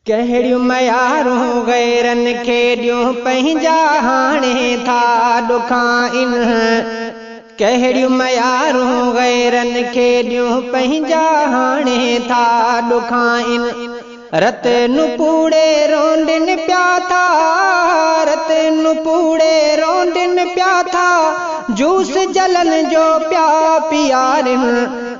कहिड़ियूं मयारूं गैरन खे ॾियूं पंहिंजा हाणे था ॾुखाइनि। कहिड़ियूं मयारूं गैरन खे ॾियूं पंहिंजा हाणे था ॾुखाइनि। रत नुपूड़े रोंदिन पिया था, रत नुपूड़े रोंदिन पिया था, जूस जलन जो पिया पियारिन।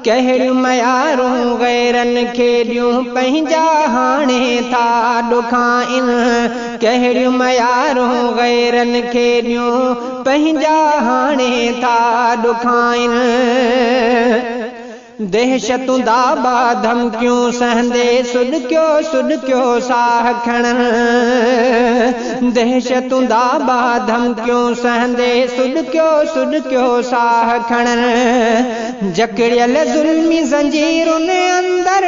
कहिड़ियूं मयारूं गैरन खे ॾियूं पंहिंजा हाणे था ॾुखाइनि। कहिड़ियूं मयारूं गैरन खे ॾियूं पंहिंजा हाणे था ॾुखाइनि। दहशतूं दाबा धमकियूं सहंदे सुॾकियो साह खणनि। दहशतूं दाबा धमकियूं सहंदे सुॾकियो साह खणनि। जकड़ियल ज़ुल्मी ज़ंजीरुनि अंदर,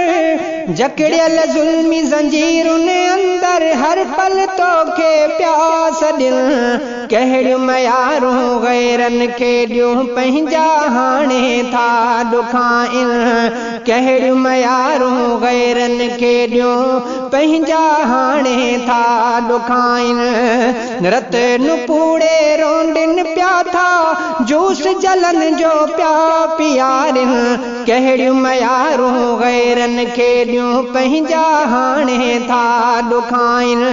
जकड़ियल ज़ुल्मी ज़ंजीरुनि अंदर हर पल तोखे प्यास ॾियनि। कहिड़ियूं मयारूं गैरन खे ॾियूं पंहिंजा हाणे था ॾुखाइनि। कहिड़ियूं मयारूं गैरन खे ॾियूं पंहिंजा हाणे था ॾुखाइनि। रत नुपूड़े रोंदिन पिया था, जूस जलन जो पिया पियारिन। कहिड़ियूं मयारूं गैरन खे ॾियूं पंहिंजा हाणे था ॾुखाइनि।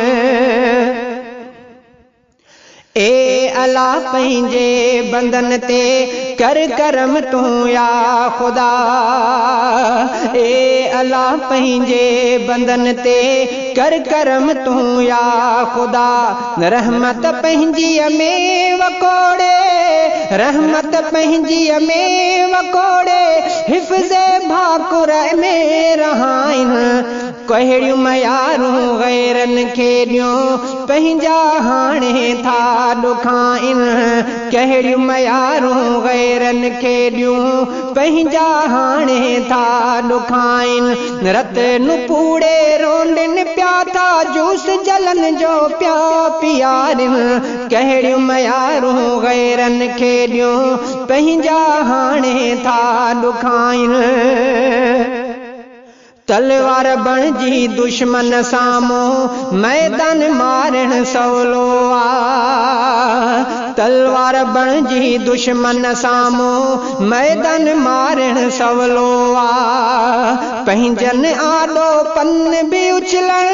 ए अला पंहिंजे बंदन ते कर करम तूं या ख़ुदा। ए अला पंहिंजे बंदन ते कर करम तूं या ख़ुदा। रहमत पंहिंजीअ में वकोड़े, रहमत पंहिंजीअ में वकोड़े, हिफ़्ज़े भाकुर में रहाइनि। कहिड़ियूं मयारूं गैरन खे ॾियूं पंहिंजा हाणे था ॾुखाइनि। कहिड़ियूं मयारूं गैरन खे ॾियूं पंहिंजा हाणे था ॾुखाइनि। रत नुपूड़े रोंदिन पिया था, जूस जलन जो पिया पियारिन। कहिड़ियूं मयारूं गैरन खे ॾियूं पंहिंजा हाणे था ॾुखाइनि। तलवार बणिजी दुश्मन साम्हूं मैदान मारण सवलो आ। तलवार बणिजी दुश्मन साम्हूं मैदान मारण सवलो आ। पंहिंजनि आॾो पन बि उछलण,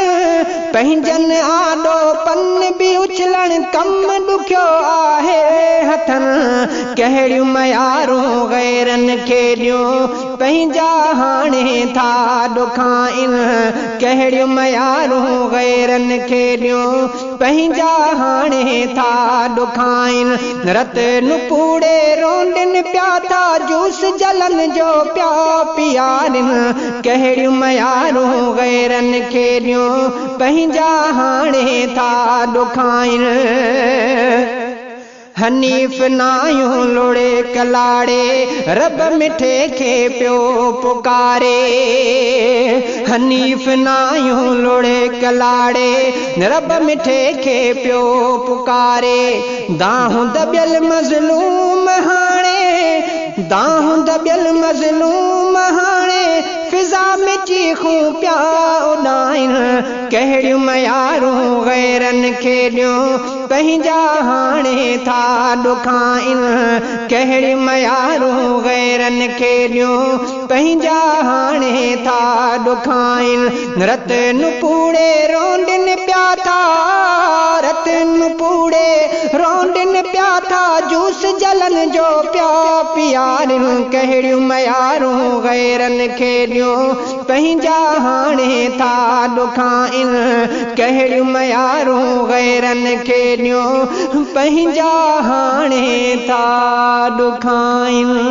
पंहिंजनि आॾो पन बि उछलण कम ॾुखियो आहे हथनि। कहिड़ियूं मयारूं गैरन खे ॾियूं पंहिंजा हाणे था ॾुखाइनि। कहिड़ियूं मयारूं गैरन खे ॾियूं पंहिंजा हाणे था ॾुखाइनि। रत नुपूड़े रोंदिन पिया था, जूस जलन जो पिया पियारिन। कहिड़ियूं मयारूं गैरन खे ॾियूं पंहिंजा हाणे था ॾुखाइनि। हनीफ़ नायूं लोड़े कलाड़े, रब मिठे खे पियो पुकारे। हनीफ़ नायूं लोड़े कलाड़े, रब मिठे खे पियो पुकारे। दाहूं दॿियल मज़लूम हाणे, दाहूं दॿियल मज़लूम हाणे फिज़ा में चीखूं पिया उॾाइनि। कहिड़ियूं मयारूं गैरन खे ॾियूं पंहिंजा हाणे था ॾुखाइनि। कहिड़ियूं मयारूं गैरन खे ॾियूं पंहिंजा हाणे था ॾुखाइनि। रत नुपूड़े रोंदिन पिया था, रत नुपूड़े रोंदिन पिया था, जूस जलन जो पिया पियारिन। कहिड़ियूं मयारूं गैरन खे ॾियूं पंहिंजा हाणे था ॾुखाइनि। कहिड़ियूं मयारूं गैरन खे ॾियूं पंहिंजा हाणे था ॾुखाइनि।